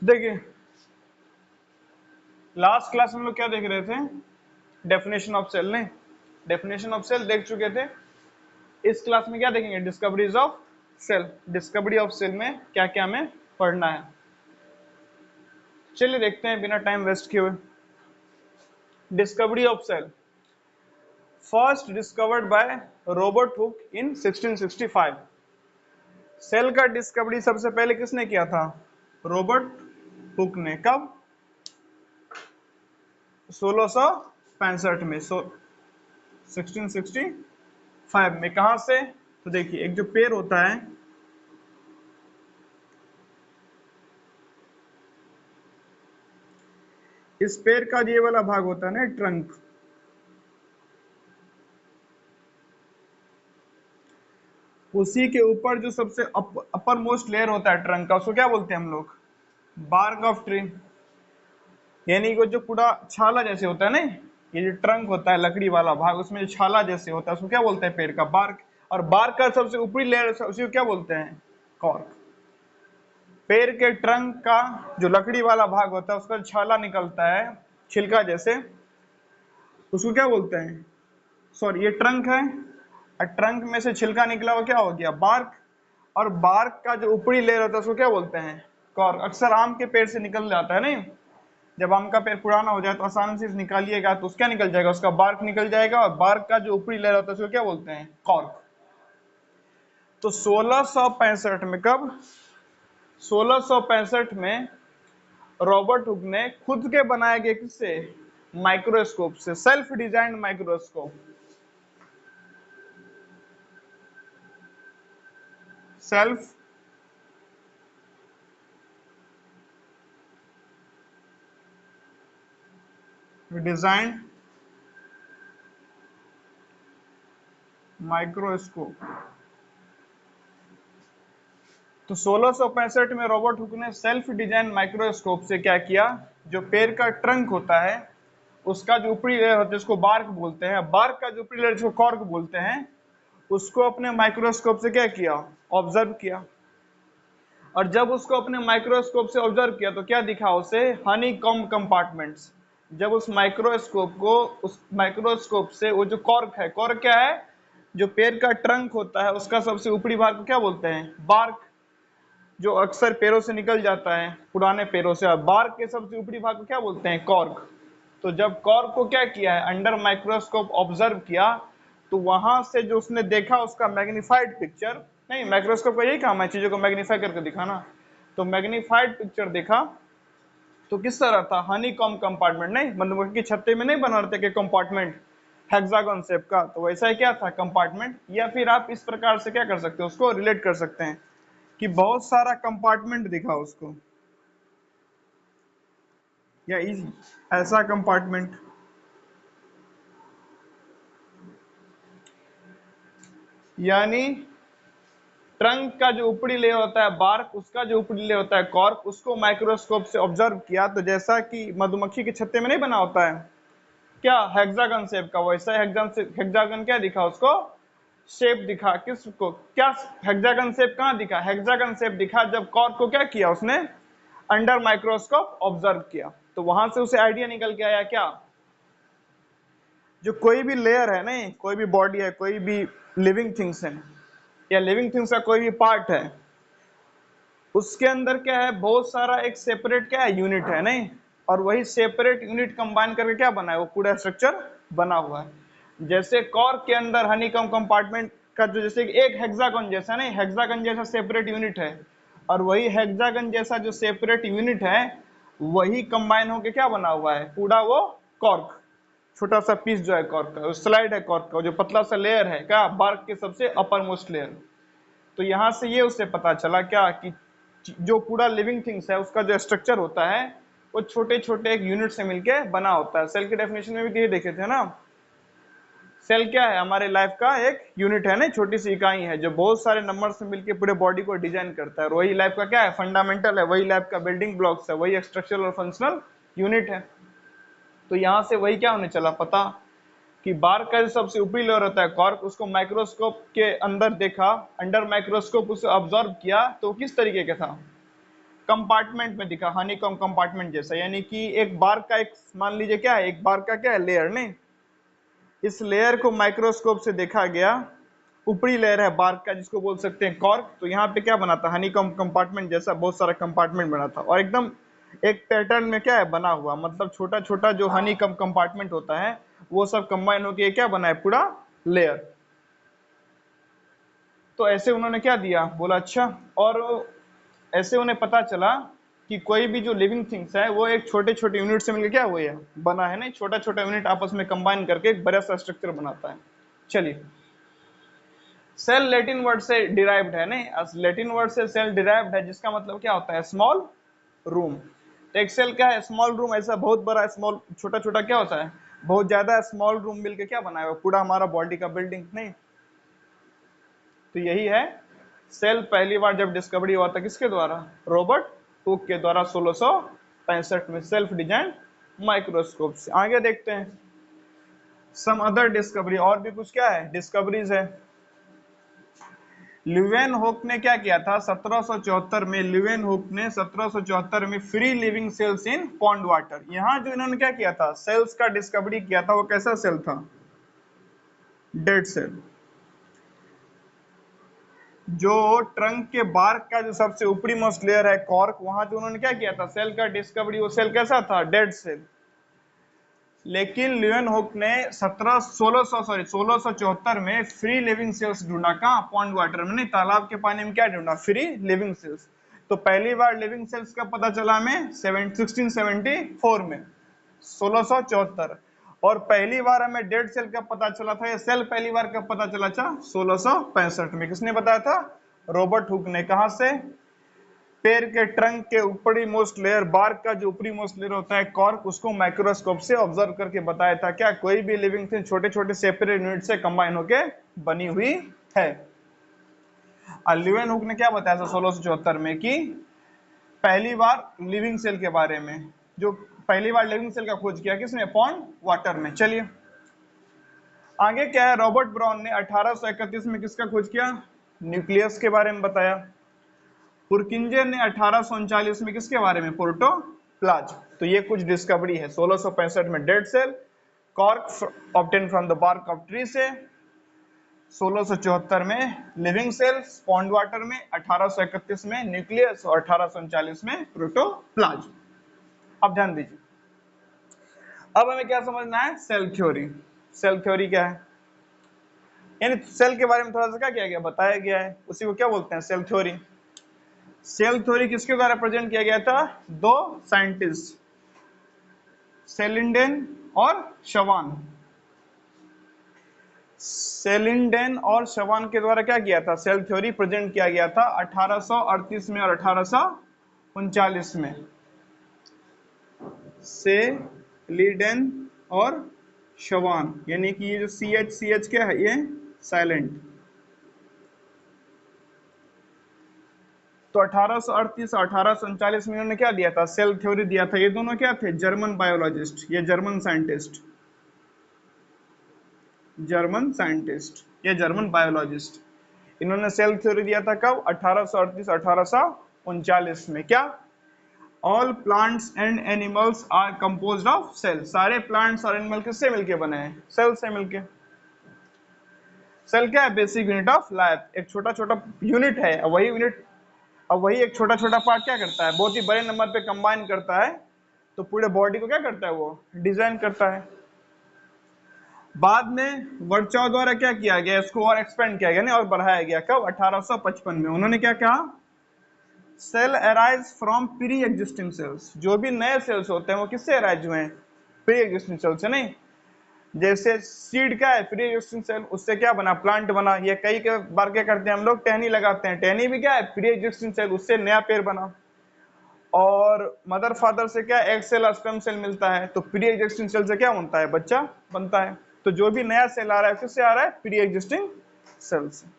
देखिए last class में हम लोग क्या देख रहे थे, डेफिनेशन ऑफ सेल। नहीं, डेफिनेशन ऑफ सेल देख चुके थे। इस क्लास में क्या देखेंगे, discoveries of cell. Discovery of cell में क्या क्या हमें पढ़ना है, चलिए देखते हैं बिना टाइम वेस्ट किए हुए। Discovery of cell first discovered by Robert Hooke in 1665। Cell का डिस्कवरी सबसे पहले किसने किया था, रॉबर्ट हुक ने। कब, 1665 में। 1665 में। कहां से, तो देखिए एक जो पेड़ होता है, इस पेड़ का ये वाला भाग होता है ना, ट्रंक, उसी के ऊपर जो सबसे अपर मोस्ट लेयर होता है ट्रंक का, उसको क्या बोलते हैं हम लोग, बार्क ऑफ ट्री। यानी कि जो पूरा छाला जैसे होता है ना, ये जो ट्रंक होता है लकड़ी वाला भाग, उसमें जो छाला जैसे होता है उसको क्या बोलते हैं, पेड़ का बार्क। और बार्क का सबसे ऊपरी लेयर उसी को क्या बोलते हैं, कॉर्क। पेड़ के ट्रंक का जो लकड़ी वाला भाग होता है, उसका छाला निकलता है छिलका जैसे, उसको क्या बोलते हैं, सॉरी ये ट्रंक है, और ट्रंक में से छिलका निकला वो क्या हो गया, बार्क। और बार्क का जो ऊपरी लेयर होता है उसको क्या बोलते हैं, कॉर्क। अक्सर आम के पेड़ से निकल जाता है नहीं, जब आम का पेड़ पुराना हो जाए तो आसानी से निकालिएगा तो उसका निकल जाएगा, उसका बार्क निकल जाएगा, और बार्क का जो ऊपरी लेयर होता है उसको क्या बोलते हैं, कॉर्क। तो 1665 में, कब, 1665 में रॉबर्ट हुक ने खुद के बनाए गए किससे, माइक्रोस्कोप से, self design microscope, self design microscope. तो 1665 में रॉबर्ट हुक ने सेल्फ डिजाइन माइक्रोस्कोप से क्या किया, जो पेड़ का ट्रंक होता है उसका जो ऊपरी लेयर होता है जिसको बार्क बोलते हैं, बार्क का जो ऊपरी लेयर जिसको कॉर्क बोलते हैं, उसको अपने माइक्रोस्कोप से क्या किया, ऑब्जर्व किया। और जब उसको अपने माइक्रोस्कोप से ऑब्जर्व किया तो क्या दिखा उसे, हनी कॉम्ब कंपार्टमेंट्स। जब उस माइक्रोस्कोप को, उस माइक्रोस्कोप से वो जो कॉर्क है, कॉर्क क्या है, जो पेड़ का ट्रंक होता है उसका सबसे ऊपरी भाग को क्या बोलते हैं, बार्क, जो अक्सर पेड़ों से निकल जाता है पुराने पेड़ों से। और बार्क के सबसे ऊपरी भाग को क्या बोलते हैं, कॉर्क। तो जब कॉर्क को क्या किया है, अंडर माइक्रोस्कोप ऑब्जर्व किया, तो वहां से जो उसने देखा उसका मैग्नीफाइड पिक्चर, नहीं माइक्रोस्कोप का यही काम है चीजों को मैग्नीफाई करके दिखाना, तो मैग्नीफाइड पिक्चर देखा तो किस तरह था, हनी कॉम कंपार्टमेंट, नहीं मधुमक्खी की छत्ते में नहीं बना रहते कि कंपार्टमेंट हेक्सागन शेप का, तो वैसा ही क्या था, कंपार्टमेंट। या फिर आप इस प्रकार से क्या कर सकते हो, उसको रिलेट कर सकते हैं कि बहुत सारा कंपार्टमेंट दिखा उसको, या ऐसा कंपार्टमेंट। यानी ट्रंक का जो ऊपरी लेयर होता है बार्क, उसका जो ऊपरी लेयर होता है कॉर्क, उसको माइक्रोस्कोप से ऑब्जर्व किया तो जैसा कि मधुमक्खी के छत्ते में नहीं बना होता है क्या, हेक्सागन शेप का, वैसा हेक्सागन क्या दिखा उसको, शेप दिखा। किसको, क्या हेक्सागन शेप कहाँ दिखा, हेक्सागन शेप दिखा जब कॉर्क को क्या किया उसने, अंडर माइक्रोस्कोप ऑब्जर्व किया। तो वहां से उसे आइडिया निकल के आया क्या, जो कोई भी लेयर है, नहीं कोई भी बॉडी है, कोई भी लिविंग थिंग्स है, या लिविंग थिंग्स का कोई भी पार्ट है, उसके अंदर क्या है, बहुत सारा एक सेपरेट क्या है, यूनिट है नहीं, और वही सेपरेट यूनिट कंबाइन करके क्या बना है, वो पूरा स्ट्रक्चर बना हुआ है। जैसे कॉर्क के अंदर हनीकॉम कंपार्टमेंट का जो, जैसे एक हेक्सागन जैसा, नहीं हेक्सागन जैसा सेपरेट यूनिट है, और वही हेक्सागन जैसा जो सेपरेट यूनिट है वही कंबाइन होके क्या बना हुआ है, पूरा वो कॉर्क, छोटा सा पीस जो है कॉर्क का, स्लाइड है कॉर्क का, जो पतला सा लेयर है क्या, बार्क के सबसे अपर मोस्ट लेयर। तो यहां से ये उसे पता चला क्या कि जो पूरा लिविंग थिंग्स है उसका जो स्ट्रक्चर होता है वो छोटे छोटे एक यूनिट से मिलके बना होता है। सेल के डेफिनेशन में भी ये देखे थे ना, सेल क्या है, हमारे लाइफ का एक यूनिट है ना, छोटी सी इकाई है जो बहुत सारे नंबर से मिलके पूरे बॉडी को डिजाइन करता है, और वही लाइफ का क्या है, फंडामेंटल है, वही लाइफ का बिल्डिंग ब्लॉक्स है, वही स्ट्रक्चरल और फंक्शनल यूनिट है। तो यहां से वही क्या होने चला पता कि बार्क का जो सबसे ऊपरी लेयर होता है कॉर्क, उसको माइक्रोस्कोप के अंदर देखा, अंडर माइक्रोस्कोप उसे ऑब्जर्व किया तो किस तरीके का था, कंपार्टमेंट में दिखा, हनीकॉम कंपार्टमेंट जैसा, यानी कि एक बार का एक, मान लीजिए क्या है, एक बार का क्या है, लेयर नहीं, इस लेयर को माइक्रोस्कोप से देखा गया, ऊपरी लेयर है बार्क का जिसको बोल सकते हैं कॉर्क, तो यहाँ पे क्या बना था, हनीकॉम कंपार्टमेंट जैसा बहुत सारा कंपार्टमेंट बना था, और एकदम एक पैटर्न में क्या है बना हुआ, मतलब छोटा छोटा जो हनीकॉम कंपार्टमेंट होता है वो सब कंबाइन होकर क्या बना है, पूरा लेयर। तो ऐसे उन्होंने क्या दिया, बोला अच्छा, और ऐसे उन्हें पता चला कि कोई भी जो लिविंग थिंग्स है वो एक छोटे छोटे यूनिट से मिलकर क्या हुए है, बना है, नहीं, छोटा छोटा यूनिट आपस में कंबाइन करके एक बड़ा सा स्ट्रक्चर बनाता है। चलिए, सेल लैटिन वर्ड से डिराइव्ड है, नहीं, लैटिन वर्ड से सेल डिराइव्ड है, जिसका मतलब क्या होता है, स्मॉल रूम। तो एक सेल क्या है, स्मॉल रूम, ऐसा बहुत बड़ा स्मॉल, छोटा छोटा क्या होता है, बहुत ज्यादा स्मॉल रूम मिलके क्या बनाया हुआ, पूरा हमारा बॉडी का बिल्डिंग, नहीं। तो यही है, सेल पहली बार जब डिस्कवरी हुआ था किसके द्वारा, रॉबर्ट हुक के द्वारा 1665 में, सेल्फ डिजाइन माइक्रोस्कोप से। आगे देखते हैं सम अदर डिस्कवरी, और भी कुछ क्या है, डिस्कवरीज है। ल्यूवेनहुक ने क्या किया था 1774 में, ल्यूवेनहुक ने 1774 में फ्री लिविंग सेल्स इन पॉन्ड वाटर, यहां जो इन्होंने क्या किया था, सेल्स का डिस्कवरी किया था, वो कैसा सेल था, डेड सेल। जो ट्रंक के बार्क का जो सबसे ऊपरी मोस्ट लेयर है कॉर्क, वहां जो उन्होंने क्या किया था, सेल का डिस्कवरी, वो सेल कैसा था, डेड सेल। लेकिन ल्यूवेनहुक ने 1674 में फ्री लिविंग सेल्स ढूंढा, कहां, पॉन्ड वाटर में, नहीं, तालाब के पानी में क्या ढूंढा, फ्री लिविंग सेल्स। तो पहली बार लिविंग सेल्स का पता चला हमें 1674 में, 1674, और पहली बार हमें डेड सेल का पता चला था, ये सेल पहली बार कब पता चला था, 1665 में। किसने बताया था, रॉबर्ट हुक ने। कहां से, पेड़ के ट्रंक के ऊपरी मोस्ट लेयर, बार्क का जो ऊपरी मोस्ट लेयर होता है कॉर्क, उसको माइक्रोस्कोप से ऑब्जर्व करके बताया था क्या, कोई भी लिविंग थिंग छोटे छोटे सेपरेट यूनिट से कंबाइन होके बनी हुई है। ल्यूवेनहुक ने क्या बताया था 1674 में, कि पहली बार लिविंग सेल के बारे में, जो पहली बार लिविंग सेल का खोज किया किसने, पॉन्ड वाटर में। चलिए आगे क्या है, रॉबर्ट ब्राउन ने 1831 में किसका खोज किया, न्यूक्लियस के बारे में बताया। पुरकिंजर ने 1839 में किसके बारे में, प्रोटोप्लाज्म। तो ये कुछ डिस्कवरी है। 1665 में dead cell, cork obtain from the bark of tree से, 1674 में लिविंग सेल्स पॉन्ड वाटर में, 1831 में न्यूक्लियस और 1839 में प्रोटोप्लाज्म। अब ध्यान दीजिए, अब हमें क्या समझना है, सेल थ्योरी। सेल थ्योरी क्या है, यानी सेल के बारे में थोड़ा सा क्या किया गया, बताया गया है, उसी को क्या बोलते हैं, सेल थ्योरी। सेल थ्योरी किसके द्वारा प्रेजेंट किया गया था, दो साइंटिस्ट, सेलिंडेन और शवान। सेलिंडेन और शवान के द्वारा क्या किया था, सेल थ्योरी प्रेजेंट किया गया था 1838 में और 1839 में। सेलिडेन और शवान, यानी कि ये जो CH क्या है, ये साइलेंट। तो 1838 और 1839 में इन्होंने क्या दिया था, सेल थ्योरी दिया था। ये दोनों क्या थे, जर्मन बायोलॉजिस्ट, ये जर्मन साइंटिस्ट, जर्मन साइंटिस्ट, ये जर्मन बायोलॉजिस्ट। इन्होंने सेल थ्योरी दिया था कब, 1838 1839 में। क्या, all plants and animals are composed of cell, सारे प्लांट्स और एनिमल किससे मिलके बने हैं, सेल से मिलके। सेल क्या है, बेसिक यूनिट ऑफ लाइफ, एक छोटा छोटा यूनिट है, वही यूनिट, अब वही एक छोटा छोटा पार्ट क्या करता है, बहुत ही बड़े नंबर पे कंबाइन करता है, तो पूरे बॉडी को क्या करता है, वो डिजाइन करता है। बाद में वर्चाव द्वारा क्या किया गया, इसको और एक्सपेंड किया गया, नहीं, और बढ़ाया गया। कब, 1855 में। उन्होंने क्या कहा, cell arise from pre existing cells, जो भी नए सेल्स होते हैं वो किससे अराइज हुए हैं, प्री एग्जिस्टिंग सेल से, नहीं। जैसे सीड क्या है, प्री एग्जिस्टिंग सेल, उससे क्या बना, प्लांट बना। ये कई के बार क्या करते हैं हम लोग, टहनी लगाते हैं, टहनी भी क्या है, प्री एग्जिस्टिंग सेल, उससे नया पेड़ बना। और मदर फादर से क्या, एग सेल और स्पर्म सेल मिलता है, तो प्री एग्जिस्टिंग सेल से क्या बनता है, बच्चा बनता है। तो जो भी नया सेल आ रहा है किससे आ रहा है, प्री एग्जिस्टिंग सेल से।